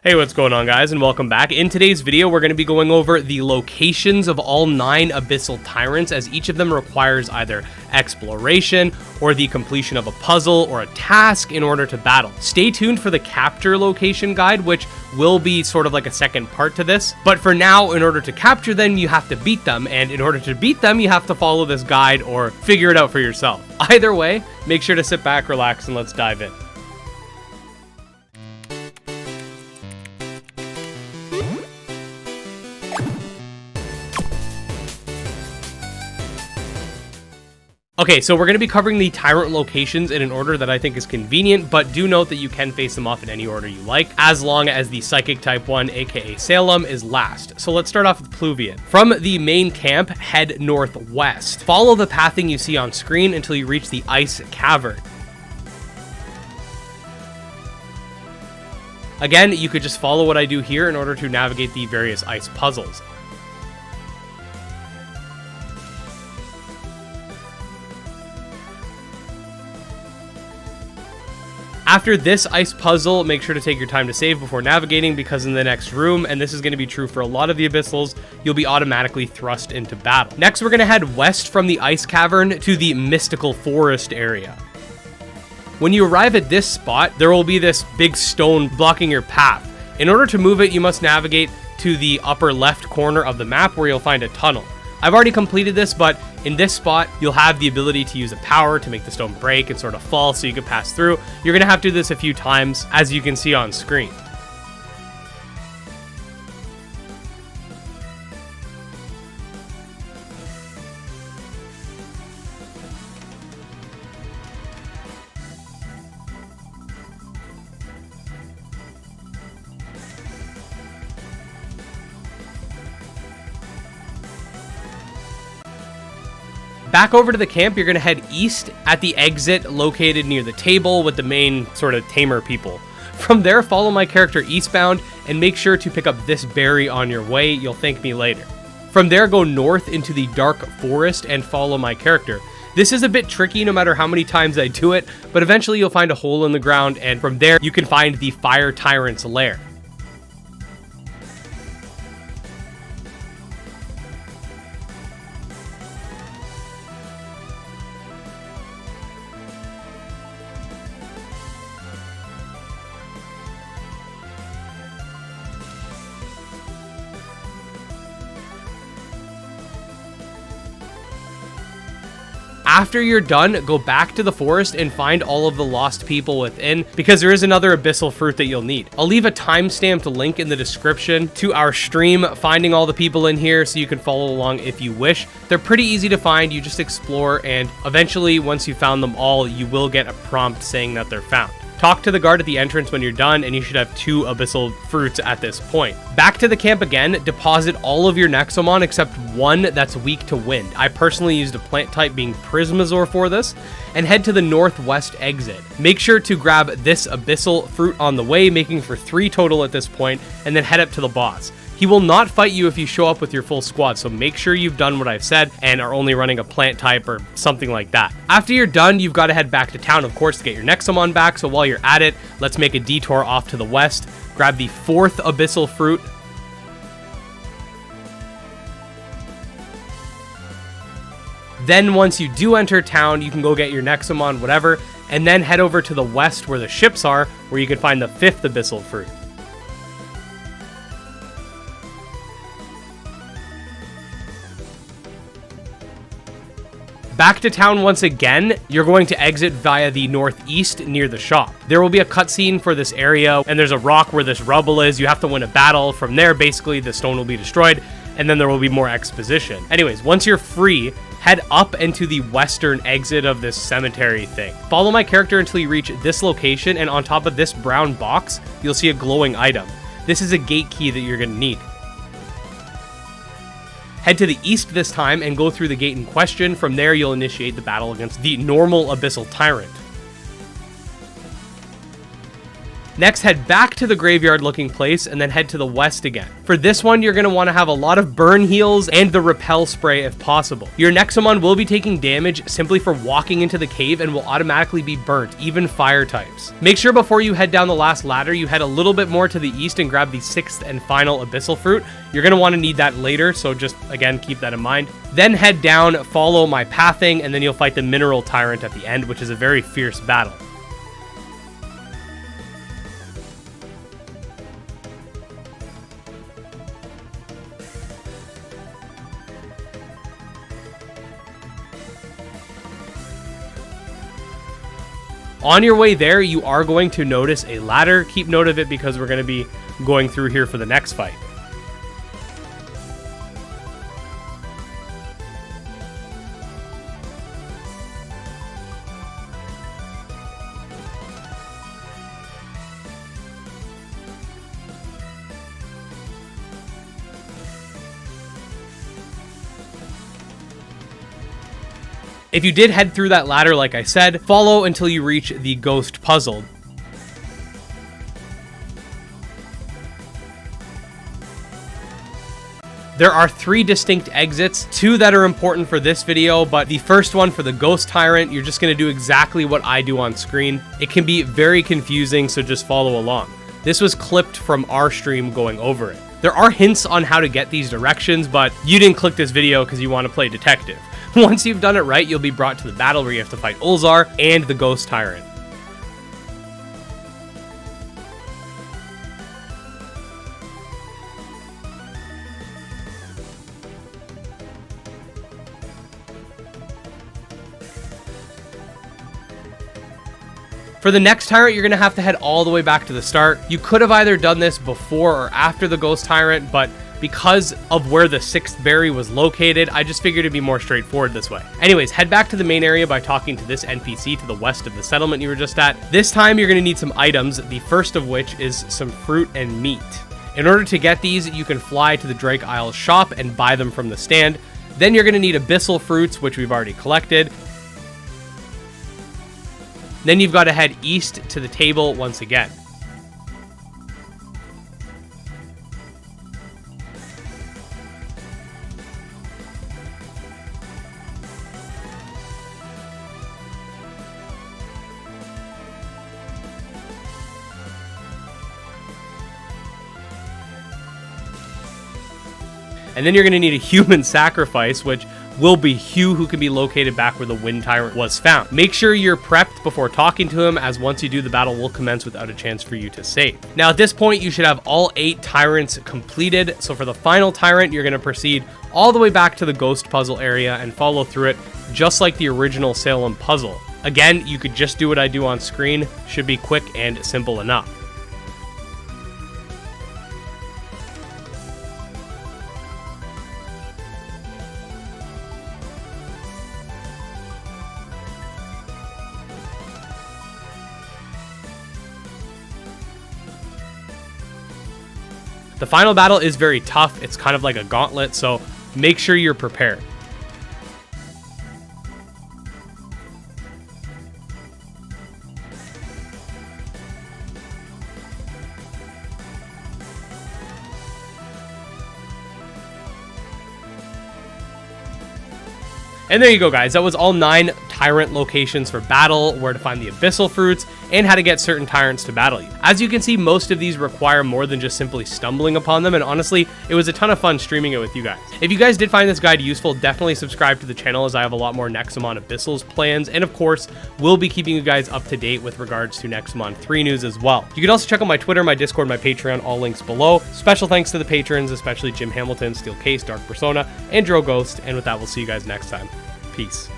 Hey, what's going on, guys, and welcome back. In today's video, we're going to be going over the locations of all 9 Abyssal Tyrants, as each of them requires either exploration or the completion of a puzzle or a task in order to battle. Stay tuned for the capture location guide, which will be sort of like a second part to this. But for now, in order to capture them, you have to beat them, and in order to beat them, you have to follow this guide or figure it out for yourself. Either way, make sure to sit back, relax, and let's dive in. Okay, so we're going to be covering the Tyrant locations in an order that I think is convenient, but do note that you can face them off in any order you like, as long as the Psychic type one, aka Salem, is last. So let's start off with Pluvian. From the main camp, head northwest. Follow the pathing you see on screen until you reach the Ice Cavern. Again, you could just follow what I do here in order to navigate the various ice puzzles. After this ice puzzle, make sure to take your time to save before navigating, because in the next room, and this is going to be true for a lot of the Abyssals, you'll be automatically thrust into battle. Next, we're going to head west from the Ice Cavern to the Mystical Forest area. When you arrive at this spot, there will be this big stone blocking your path. In order to move it, you must navigate to the upper left corner of the map where you'll find a tunnel. I've already completed this, but in this spot, you'll have the ability to use a power to make the stone break and sort of fall so you can pass through. You're going to have to do this a few times, as you can see on screen. Back over to the camp, you're going to head east at the exit located near the table with the main sort of tamer people. From there, follow my character eastbound and make sure to pick up this berry on your way. You'll thank me later. From there, go north into the dark forest and follow my character. This is a bit tricky no matter how many times I do it, but eventually you'll find a hole in the ground, and from there you can find the Fire Tyrant's lair. After you're done, go back to the forest and find all of the lost people within, because there is another abyssal fruit that you'll need. I'll leave a time-stamped link in the description to our stream finding all the people in here so you can follow along if you wish. They're pretty easy to find. You just explore, and eventually, once you've found them all, you will get a prompt saying that they're found. Talk to the guard at the entrance when you're done, and you should have 2 abyssal fruits at this point. Back to the camp again, deposit all of your Nexomon except one that's weak to wind. I personally used a plant type being Prismasaur for this, and head to the northwest exit. Make sure to grab this abyssal fruit on the way, making for 3 total at this point, and then head up to the boss. He will not fight you if you show up with your full squad, so make sure you've done what I've said and are only running a plant type or something like that. After you're done, you've got to head back to town, of course, to get your Nexomon back, so while you're at it, let's make a detour off to the west, grab the 4th abyssal fruit, then once you do enter town, you can go get your Nexomon, whatever, and then head over to the west where the ships are, where you can find the 5th abyssal fruit. Back to town once again, you're going to exit via the northeast near the shop. There will be a cutscene for this area, and there's a rock where this rubble is. You have to win a battle. From there, basically, the stone will be destroyed, and then there will be more exposition. Anyways, once you're free, head up into the western exit of this cemetery thing. Follow my character until you reach this location, and on top of this brown box, you'll see a glowing item. This is a gate key that you're going to need. Head to the east this time and go through the gate in question. From there, you'll initiate the battle against the normal Abyssal Tyrant. Next, head back to the graveyard looking place and then head to the west again. For this one, you're going to want to have a lot of burn heals and the repel spray if possible. Your Nexomon will be taking damage simply for walking into the cave and will automatically be burnt, even fire types. Make sure before you head down the last ladder, you head a little bit more to the east and grab the 6th and final Abyssal Fruit. You're going to want to need that later, so just, again, keep that in mind. Then head down, follow my pathing, and then you'll fight the Mineral Tyrant at the end, which is a very fierce battle. On your way there, you are going to notice a ladder. Keep note of it because we're going to be going through here for the next fight. If you did head through that ladder, like I said, follow until you reach the ghost puzzle. There are 3 distinct exits, 2 that are important for this video, but the first one for the Ghost Tyrant, you're just going to do exactly what I do on screen. It can be very confusing, so just follow along. This was clipped from our stream going over it. There are hints on how to get these directions, but you didn't click this video because you want to play detective. Once you've done it right, you'll be brought to the battle where you have to fight Ulzar and the Ghost Tyrant. For the next Tyrant, you're going to have to head all the way back to the start. You could have either done this before or after the Ghost Tyrant, but because of where the 6th berry was located, I just figured it'd be more straightforward this way. Anyways, head back to the main area by talking to this NPC to the west of the settlement you were just at. This time, you're going to need some items, the first of which is some fruit and meat. In order to get these, you can fly to the Drake Isle shop and buy them from the stand. Then you're going to need Abyssal Fruits, which we've already collected. Then you've got to head east to the table once again. And then you're going to need a human sacrifice, which will be Hugh, who can be located back where the Wind Tyrant was found. Make sure you're prepped before talking to him, as once you do, the battle will commence without a chance for you to save. Now, at this point, you should have all 8 Tyrants completed. So for the final Tyrant, you're going to proceed all the way back to the Ghost Puzzle area and follow through it just like the original Salem puzzle. Again, you could just do what I do on screen. Should be quick and simple enough. The final battle is very tough. It's kind of like a gauntlet, so make sure you're prepared. And there you go, guys. That was all 9 Tyrant locations for battle, where to find the Abyssal Fruits, and how to get certain Tyrants to battle you. As you can see, most of these require more than just simply stumbling upon them, and honestly, it was a ton of fun streaming it with you guys. If you guys did find this guide useful, definitely subscribe to the channel, as I have a lot more Nexomon Abyssals plans, and of course, we'll be keeping you guys up to date with regards to Nexomon 3 news as well. You can also check out my Twitter, my Discord, my Patreon, all links below. Special thanks to the patrons, especially Jim Hamilton, Steel Case, Dark Persona, and Dro Ghost, and with that, we'll see you guys next time. Peace.